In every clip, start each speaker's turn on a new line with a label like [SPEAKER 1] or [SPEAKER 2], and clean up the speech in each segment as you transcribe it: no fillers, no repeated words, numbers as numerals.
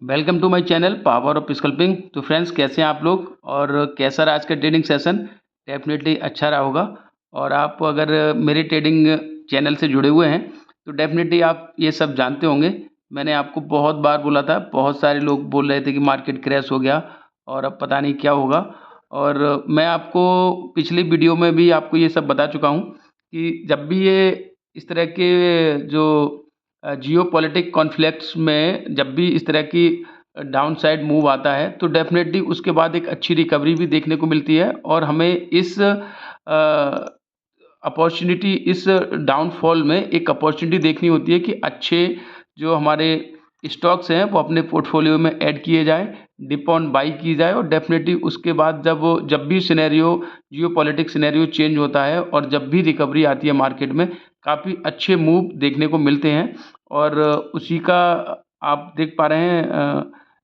[SPEAKER 1] Welcome to my channel power of sculpting. तो friends, कैसे हैं आप लोग और कैसा रहा आज का ट्रेडिंग सेशन? डेफिनेटली अच्छा रहा होगा। और आप अगर मेरे ट्रेडिंग चैनल से जुड़े हुए हैं तो डेफिनेटली आप ये सब जानते होंगे। मैंने आपको बहुत बार बोला था, बहुत सारे लोग बोल रहे थे कि मार्केट क्रैश हो गया और अब पता नहीं क्या होगा। और मैं आपको पिछली वीडियो में भी आपको ये सब बता चुका हूँ कि जब भी ये इस तरह के जो जियोपॉलिटिक कॉन्फ्लिक्ट्स में जब भी इस तरह की डाउन साइड मूव आता है तो डेफिनेटली उसके बाद एक अच्छी रिकवरी भी देखने को मिलती है और हमें इस अपॉर्चुनिटी, इस डाउनफॉल में एक अपॉर्चुनिटी देखनी होती है कि अच्छे जो हमारे स्टॉक्स हैं वो अपने पोर्टफोलियो में ऐड किए जाएं, डिप ऑन बाई की जाए। और डेफिनेटली उसके बाद जब भी सिनेरियो, जियोपॉलिटिक्स सिनेरियो चेंज होता है और जब भी रिकवरी आती है मार्केट में, काफ़ी अच्छे मूव देखने को मिलते हैं। और उसी का आप देख पा रहे हैं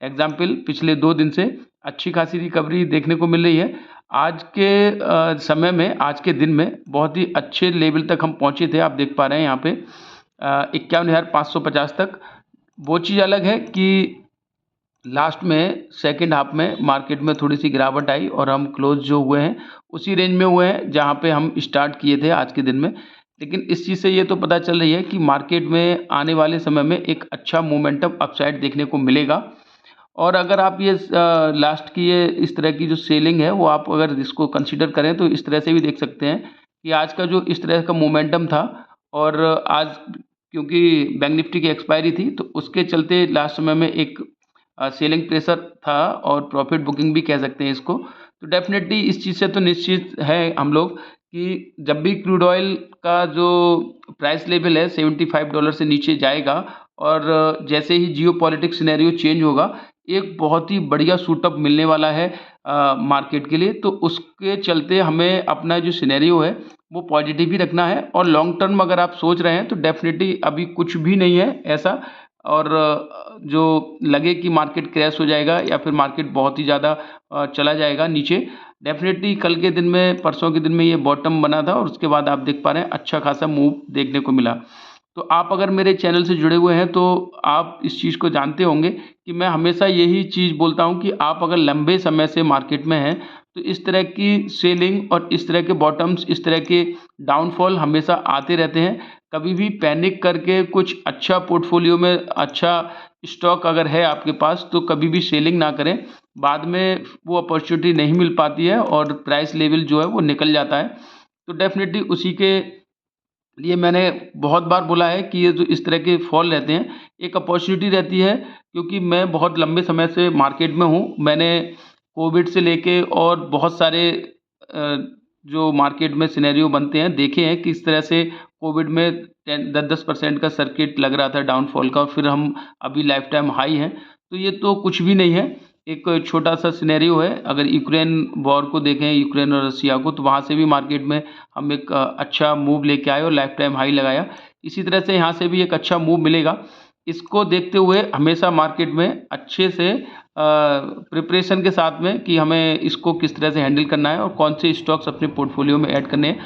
[SPEAKER 1] एग्जाम्पल, पिछले 2 दिन से अच्छी खासी रिकवरी देखने को मिल रही है। आज के समय में, आज के दिन में बहुत ही अच्छे लेवल तक हम पहुंचे थे। आप देख पा रहे हैं यहाँ पे 51,550 तक। वो चीज़ अलग है कि लास्ट में सेकंड हाफ में मार्केट में थोड़ी सी गिरावट आई और हम क्लोज जो हुए हैं उसी रेंज में हुए हैं जहाँ पे हम स्टार्ट किए थे आज के दिन में। लेकिन इस चीज़ से ये तो पता चल रही है कि मार्केट में आने वाले समय में एक अच्छा मोमेंटम अपसाइड देखने को मिलेगा। और अगर आप ये लास्ट की ये इस तरह की जो सेलिंग है वो आप अगर इसको कंसीडर करें तो इस तरह से भी देख सकते हैं कि आज का जो इस तरह का मोमेंटम था, और आज क्योंकि बैंक निफ्टी की एक्सपायरी थी तो उसके चलते लास्ट समय में एक सेलिंग प्रेशर था और प्रॉफिट बुकिंग भी कह सकते हैं इसको। तो डेफिनेटली इस चीज़ से तो निश्चित है हम लोग कि जब भी क्रूड ऑयल का जो प्राइस लेवल है $75 से नीचे जाएगा और जैसे ही जियो पॉलिटिक्स सिनेरियो चेंज होगा, एक बहुत ही बढ़िया सूटअप मिलने वाला है मार्केट के लिए। तो उसके चलते हमें अपना जो सिनेरियो है वो पॉजिटिव ही रखना है। और लॉन्ग टर्म अगर आप सोच रहे हैं तो डेफिनेटली अभी कुछ भी नहीं है ऐसा। और जो लगे कि मार्केट क्रैश हो जाएगा या फिर मार्केट बहुत ही ज़्यादा चला जाएगा नीचे, डेफिनेटली कल के दिन में, परसों के दिन में ये बॉटम बना था और उसके बाद आप देख पा रहे हैं अच्छा खासा मूव देखने को मिला। तो आप अगर मेरे चैनल से जुड़े हुए हैं तो आप इस चीज़ को जानते होंगे कि मैं हमेशा यही चीज़ बोलता हूं कि आप अगर लंबे समय से मार्केट में हैं तो इस तरह की सेलिंग और इस तरह के बॉटम्स, इस तरह के डाउनफॉल हमेशा आते रहते हैं। कभी भी पैनिक करके कुछ अच्छा पोर्टफोलियो में अच्छा स्टॉक अगर है आपके पास तो कभी भी सेलिंग ना करें। बाद में वो अपॉर्चुनिटी नहीं मिल पाती है और प्राइस लेवल जो है वो निकल जाता है। तो डेफिनेटली उसी के लिए मैंने बहुत बार बोला है कि ये जो इस तरह के फॉल रहते हैं एक अपॉर्चुनिटी रहती है, क्योंकि मैं बहुत लंबे समय से मार्केट में हूँ। मैंने कोविड से लेके और बहुत सारे जो मार्केट में सिनेरियो बनते हैं देखे हैं कि इस तरह से कोविड में 10-10% का सर्किट लग रहा था डाउनफॉल का, फिर हम अभी लाइफ टाइम हाई हैं। तो ये तो कुछ भी नहीं है, एक छोटा सा सिनेरियो है। अगर यूक्रेन वॉर को देखें, यूक्रेन और रसिया को, तो वहाँ से भी मार्केट में हम एक अच्छा मूव लेके आए और लाइफ टाइम हाई लगाया। इसी तरह से यहाँ से भी एक अच्छा मूव मिलेगा। इसको देखते हुए हमेशा मार्केट में अच्छे से प्रिपरेशन के साथ में कि हमें इसको किस तरह से हैंडल करना है और कौन से स्टॉक्स अपने पोर्टफोलियो में ऐड करने हैं,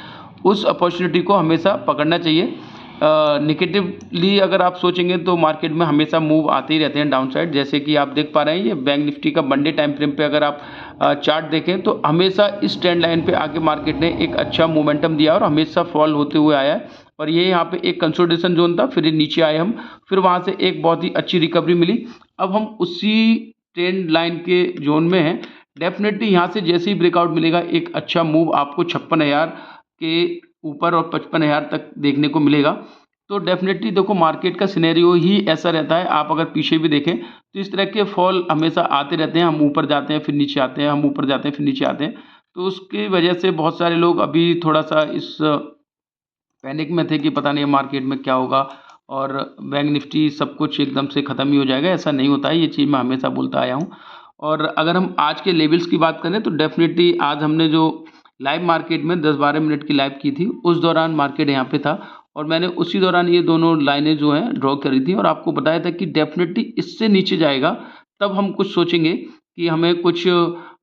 [SPEAKER 1] उस अपॉर्चुनिटी को हमेशा पकड़ना चाहिए। नेगेटिवली अगर आप सोचेंगे तो मार्केट में हमेशा मूव आते ही रहते हैं डाउन साइड। जैसे कि आप देख पा रहे हैं ये बैंक निफ्टी का वन डे टाइम फ्रेम पे अगर आप चार्ट देखें तो हमेशा इस ट्रेंड लाइन पे आके मार्केट ने एक अच्छा मोमेंटम दिया और हमेशा फॉल होते हुए आया है। और ये यहाँ पे एक कंसोलिडेशन जोन था, फिर नीचे आए हम, फिर वहाँ से एक बहुत ही अच्छी रिकवरी मिली। अब हम उसी ट्रेंड लाइन के जोन में हैं। डेफिनेटली यहाँ से जैसे ही ब्रेकआउट मिलेगा एक अच्छा मूव आपको 56,000 के ऊपर और 55,000 तक देखने को मिलेगा। तो डेफिनेटली देखो, मार्केट का सिनेरियो ही ऐसा रहता है। आप अगर पीछे भी देखें तो इस तरह के फॉल हमेशा आते रहते हैं। हम ऊपर जाते हैं फिर नीचे आते हैं, हम ऊपर जाते हैं फिर नीचे आते हैं। तो उसकी वजह से बहुत सारे लोग अभी थोड़ा सा इस पैनिक में थे कि पता नहीं मार्केट में क्या होगा और बैंक निफ्टी सब कुछ एकदम से ख़त्म ही हो जाएगा। ऐसा नहीं होता है, ये चीज़ मैं हमेशा बोलता आया हूँ। और अगर हम आज के लेवल्स की बात करें तो डेफिनेटली आज हमने जो लाइव मार्केट में 10-12 मिनट की लाइव की थी उस दौरान मार्केट यहाँ पे था और मैंने उसी दौरान ये दोनों लाइनें जो हैं ड्रॉ करी थी और आपको बताया था कि डेफिनेटली इससे नीचे जाएगा तब हम कुछ सोचेंगे कि हमें कुछ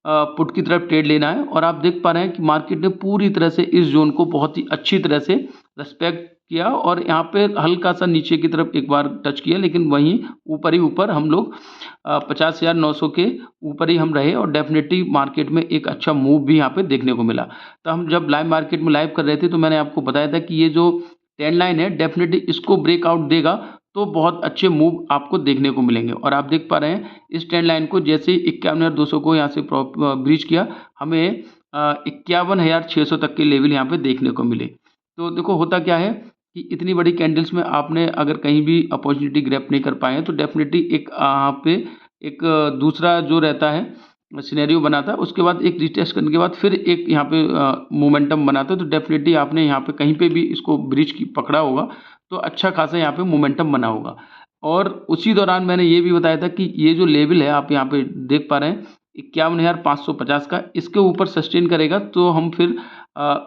[SPEAKER 1] पुट की तरफ ट्रेड लेना है। और आप देख पा रहे हैं कि मार्केट ने पूरी तरह से इस जोन को बहुत ही अच्छी तरह से रिस्पेक्ट किया और यहाँ पे हल्का सा नीचे की तरफ एक बार टच किया, लेकिन वहीं ऊपर ही ऊपर हम लोग 50,900 के ऊपर ही हम रहे और डेफिनेटली मार्केट में एक अच्छा मूव भी यहाँ पे देखने को मिला। तो हम जब लाइव मार्केट में लाइव कर रहे थे तो मैंने आपको बताया था कि ये जो ट्रेंड लाइन है डेफिनेटली इसको ब्रेकआउट देगा तो बहुत अच्छे मूव आपको देखने को मिलेंगे। और आप देख पा रहे हैं इस ट्रेंड लाइन को जैसे ही 51,200 को यहाँ से ब्रीच किया, हमें 51,600 तक के लेवल यहाँ पे देखने को मिले। तो देखो होता क्या है कि इतनी बड़ी कैंडल्स में आपने अगर कहीं भी अपॉर्चुनिटी ग्रैब नहीं कर पाए हैं तो डेफिनेटली एक यहाँ पे एक दूसरा जो रहता है सिनेरियो बना था, उसके बाद एक रीटेस्ट करने के बाद फिर एक यहाँ पे मोमेंटम बना था। तो डेफिनेटली आपने यहाँ पे कहीं पे भी इसको ब्रीच की पकड़ा होगा तो अच्छा खासा यहाँ पे मोमेंटम बना होगा। और उसी दौरान मैंने ये भी बताया था कि ये जो लेवल है आप यहाँ पे देख पा रहे हैं 51,550 का, इसके ऊपर सस्टेन करेगा तो हम फिर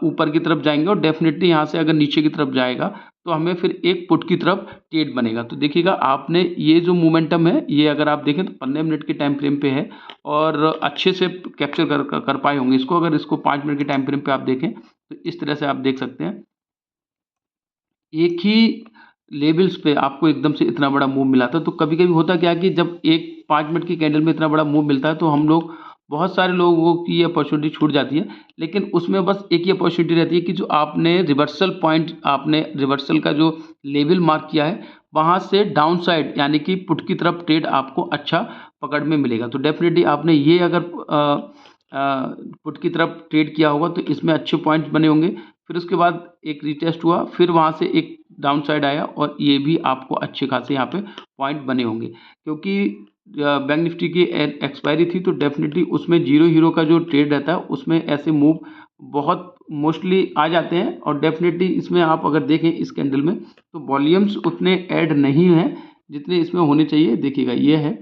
[SPEAKER 1] ऊपर की तरफ जाएंगे और डेफिनेटली यहाँ से अगर नीचे की तरफ जाएगा तो हमें फिर एक पुट की तरफ ट्रेड बनेगा। तो देखिएगा आपने ये जो मोमेंटम है ये अगर आप देखें तो 15 मिनट के टाइम फ्रेम पे है और अच्छे से कैप्चर कर पाए होंगे इसको। अगर इसको 5 मिनट के टाइम फ्रेम पे आप देखें तो इस तरह से आप देख सकते हैं एक ही लेवल्स पे आपको एकदम से इतना बड़ा मूव मिला था। तो कभी-कभी होता क्या है कि जब एक 5 मिनट की कैंडल में इतना बड़ा मूव मिलता है तो हम लोग बहुत सारे लोगों की ये अपॉर्चुनिटी छूट जाती है। लेकिन उसमें बस एक ही अपॉर्चुनिटी रहती है कि जो आपने रिवर्सल पॉइंट आपने रिवर्सल का जो लेवल मार्क किया है वहाँ से डाउन साइड यानी कि पुट की तरफ ट्रेड आपको अच्छा पकड़ में मिलेगा। तो डेफ़िनेटली आपने ये अगर पुट की तरफ ट्रेड किया होगा तो इसमें अच्छे पॉइंट्स बने होंगे। फिर उसके बाद एक रीटेस्ट हुआ, फिर वहाँ से एक डाउन साइड आया और ये भी आपको अच्छे खासे यहाँ पे पॉइंट बने होंगे। क्योंकि बैंक निफ्टी की एक्सपायरी थी तो डेफिनेटली उसमें जीरो हीरो का जो ट्रेड रहता है उसमें ऐसे मूव बहुत मोस्टली आ जाते हैं। और डेफिनेटली इसमें आप अगर देखें इस कैंडल में तो वॉल्यूम्स उतने ऐड नहीं हैं जितने इसमें होने चाहिए। देखिएगा ये है,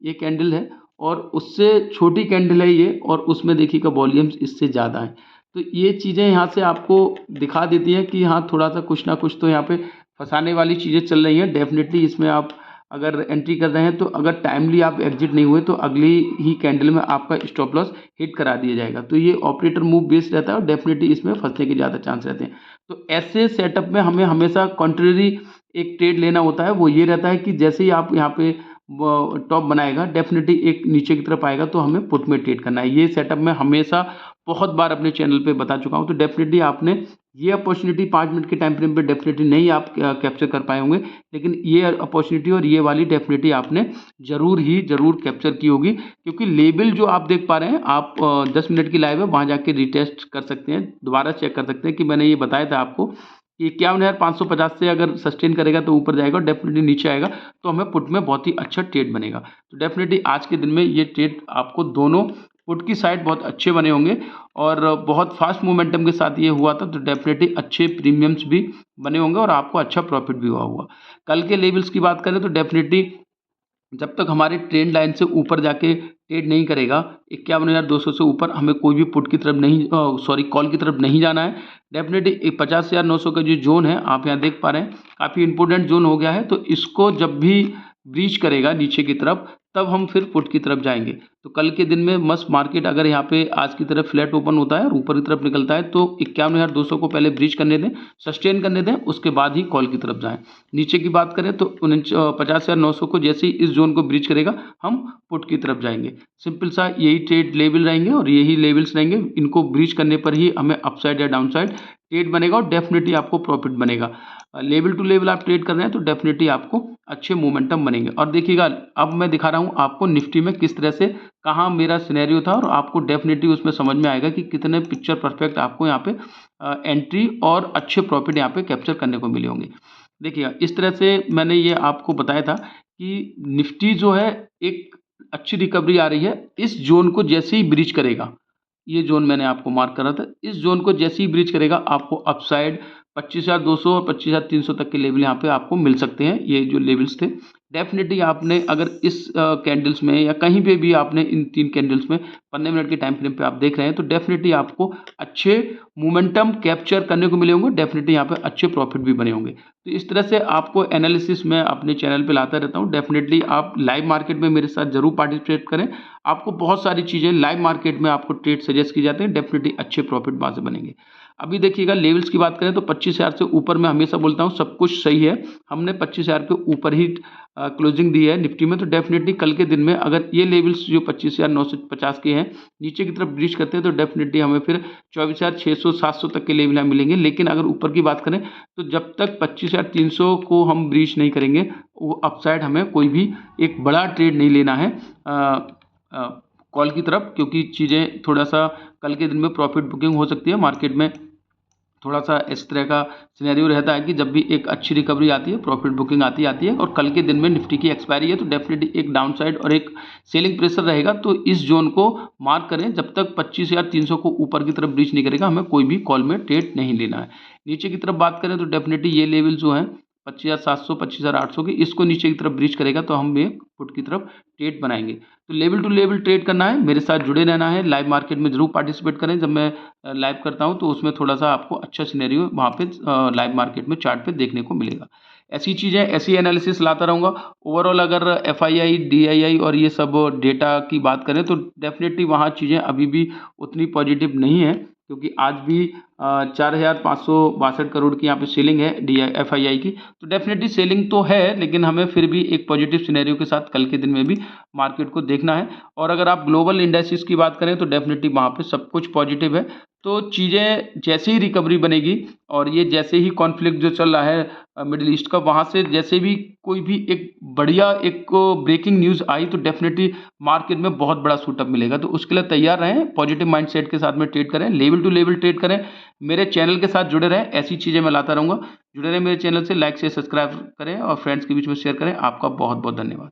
[SPEAKER 1] ये कैंडल है और उससे छोटी कैंडल है ये और उसमें देखिएगा वॉल्यूम्स इससे ज़्यादा है। तो ये चीज़ें यहाँ से आपको दिखा देती हैं कि हाँ थोड़ा सा कुछ ना कुछ तो यहाँ पे फंसाने वाली चीज़ें चल रही हैं। डेफिनेटली इसमें आप अगर एंट्री कर रहे हैं तो अगर टाइमली आप एग्जिट नहीं हुए तो अगली ही कैंडल में आपका स्टॉप लॉस हिट करा दिया जाएगा। तो ये ऑपरेटर मूव बेस्ड रहता है और डेफिनेटली इसमें फंसने के ज़्यादा चांस रहते हैं। तो ऐसे सेटअप में हमें हमेशा कॉन्ट्रेरी एक ट्रेड लेना होता है। वो ये रहता है कि जैसे ही आप यहाँ पे टॉप बनाएगा डेफिनेटली एक नीचे की तरफ आएगा तो हमें पुट में ट्रेड करना है। ये सेटअप मैं हमेशा बहुत बार अपने चैनल पे बता चुका हूँ। तो डेफिनेटली आपने ये अपॉर्चुनिटी 5 मिनट के टाइम फ्रेम पे डेफिनेटली नहीं आप कैप्चर कर पाए होंगे, लेकिन ये अपॉर्चुनिटी और ये वाली डेफिनेटली आपने ज़रूर कैप्चर की होगी। क्योंकि लेवल जो आप देख पा रहे हैं आप 10 मिनट की लाइव है वहाँ जाके रिटेस्ट कर सकते हैं, दोबारा चेक कर सकते हैं कि मैंने ये बताया था आपको कि 51,550 से अगर सस्टेन करेगा तो ऊपर जाएगा और डेफिनेटली नीचे आएगा तो हमें पुट में बहुत ही अच्छा ट्रेड बनेगा। तो डेफिनेटली आज के दिन में ये ट्रेड आपको दोनों पुट की साइड बहुत अच्छे बने होंगे और बहुत फास्ट मोमेंटम के साथ ये हुआ था। तो डेफिनेटली अच्छे प्रीमियम्स भी बने होंगे और आपको अच्छा प्रॉफिट भी हुआ होगा। कल के लेवल्स की बात करें तो डेफिनेटली जब तक हमारे ट्रेंड लाइन से ऊपर जाके ट्रेड नहीं करेगा 51,200 से ऊपर हमें कोई भी पुट की तरफ नहीं कॉल की तरफ नहीं जाना है। डेफिनेटली 50,900 का जो जोन है आप यहाँ देख पा रहे हैं काफ़ी इंपॉर्टेंट जोन हो गया है। तो इसको जब भी ब्रीच करेगा नीचे की तरफ तब हम फिर पुट की तरफ जाएंगे। तो कल के दिन में मस्त मार्केट अगर यहाँ पे आज की तरफ फ्लैट ओपन होता है और ऊपर की तरफ निकलता है तो 51,200 को पहले ब्रीच करने दें, सस्टेन करने दें, उसके बाद ही कॉल की तरफ जाएं। नीचे की बात करें तो 50,900 को जैसे ही इस जोन को ब्रीच करेगा हम पुट की तरफ जाएंगे। सिंपल सा यही ट्रेड लेवल रहेंगे और यही लेवल्स रहेंगे। इनको ब्रीच करने पर ही हमें अपसाइड या डाउन साइड ट्रेड बनेगा और डेफिनेटली आपको प्रॉफिट बनेगा। लेवल टू लेवल आप ट्रेड कर रहे हैं तो डेफिनेटली आपको अच्छे मोमेंटम बनेंगे। और देखिएगा अब मैं दिखा रहा हूँ आपको निफ्टी में किस तरह से कहाँ मेरा सिनेरियो था और आपको डेफिनेटली उसमें समझ में आएगा कि कितने पिक्चर परफेक्ट आपको यहाँ पे एंट्री और अच्छे प्रॉफिट यहाँ पे कैप्चर करने को मिले होंगे। देखिएगा इस तरह से मैंने ये आपको बताया था कि निफ्टी जो है एक अच्छी रिकवरी आ रही है। इस जोन को जैसे ही ब्रीच करेगा, ये जोन मैंने आपको मार्क करा था, इस जोन को जैसे ही ब्रीच करेगा आपको अपसाइड 25,200 और 25,300 तक के लेवल यहाँ पे आपको मिल सकते हैं। ये जो लेवल्स थे डेफिनेटली आपने अगर इस कैंडल्स में या कहीं पे भी आपने इन 3 कैंडल्स में 15 मिनट के टाइम फ्रेम पे आप देख रहे हैं तो डेफिनेटली आपको अच्छे मोमेंटम कैप्चर करने को मिले होंगे। डेफिनेटली यहाँ पे अच्छे प्रॉफिट भी बने होंगे। तो इस तरह से आपको एनालिसिस मैं अपने चैनल पे लाता रहता हूँ। डेफिनेटली आप लाइव मार्केट में मेरे साथ ज़रूर पार्टिसिपेट करें। आपको बहुत सारी चीज़ें लाइव मार्केट में आपको ट्रेड सजेस्ट की जाते हैं, डेफिनेटली अच्छे प्रॉफिट वहाँ से बनेंगे। अभी देखिएगा लेवल्स की बात करें तो 25,000 से ऊपर मैं हमेशा बोलता हूँ सब कुछ सही है। हमने 25,000 के ऊपर ही क्लोजिंग दी है निफ्टी में, तो डेफिनेटली कल के दिन में अगर ये लेवल्स जो 25,950 के हैं नीचे की तरफ ब्रीच करते हैं तो डेफिनेटली हमें फिर 24,600-700 तक के लेवल यहाँ मिलेंगे। लेकिन अगर ऊपर की बात करें तो जब तक 25,300 को हम ब्रीच नहीं करेंगे वो अपसाइड हमें कोई भी एक बड़ा ट्रेड नहीं लेना है कॉल की तरफ, क्योंकि चीज़ें थोड़ा सा कल के दिन में प्रॉफिट बुकिंग हो सकती है। मार्केट में थोड़ा सा इस तरह का सिनेरियो रहता है कि जब भी एक अच्छी रिकवरी आती है प्रॉफिट बुकिंग आती है, और कल के दिन में निफ्टी की एक्सपायरी है तो डेफिनेटली एक डाउन साइड और एक सेलिंग प्रेशर रहेगा। तो इस जोन को मार्क करें, जब तक 25,300 को ऊपर की तरफ ब्रीच नहीं करेगा हमें कोई भी कॉल में ट्रेड नहीं लेना है। नीचे की तरफ बात करें तो डेफिनेटली ये लेवल जो है 25,700 25,800 की, इसको नीचे की तरफ ब्रीच करेगा तो हम एक फुट की तरफ ट्रेड बनाएंगे। तो लेवल टू लेवल ट्रेड करना है, मेरे साथ जुड़े रहना है। लाइव मार्केट में जरूर पार्टिसिपेट करें। जब मैं लाइव करता हूं तो उसमें थोड़ा सा आपको अच्छा सिनेरियो वहाँ पे लाइव मार्केट में चार्ट पे देखने को मिलेगा। ऐसी चीज़ें ऐसी एनालिसिस लाता रहूँगा। ओवरऑल अगर FII DII और ये सब डेटा की बात करें तो डेफिनेटली वहाँ चीज़ें अभी भी उतनी पॉजिटिव नहीं है, क्योंकि आज भी 4,562 करोड़ की यहाँ पे सेलिंग है FII की। तो डेफिनेटली सेलिंग तो है, लेकिन हमें फिर भी एक पॉजिटिव सिनेरियो के साथ कल के दिन में भी मार्केट को देखना है। और अगर आप ग्लोबल इंडेक्सेस की बात करें तो डेफिनेटली वहाँ पे सब कुछ पॉजिटिव है। तो चीज़ें जैसे ही रिकवरी बनेगी और ये जैसे ही कॉन्फ्लिक्ट जो चल रहा है मिडिल ईस्ट का, वहाँ से जैसे भी कोई भी एक बढ़िया एक ब्रेकिंग न्यूज़ आई तो डेफिनेटली मार्केट में बहुत बड़ा शूटअप मिलेगा। तो उसके लिए तैयार रहें, पॉजिटिव माइंडसेट के साथ में ट्रेड करें, लेवल टू लेवल ट्रेड करें। मेरे चैनल के साथ जुड़े रहें, ऐसी चीज़ें मैं लाता रहूँगा। जुड़े रहें मेरे चैनल से, लाइक से सब्सक्राइब करें और फ्रेंड्स के बीच में शेयर करें। आपका बहुत बहुत धन्यवाद।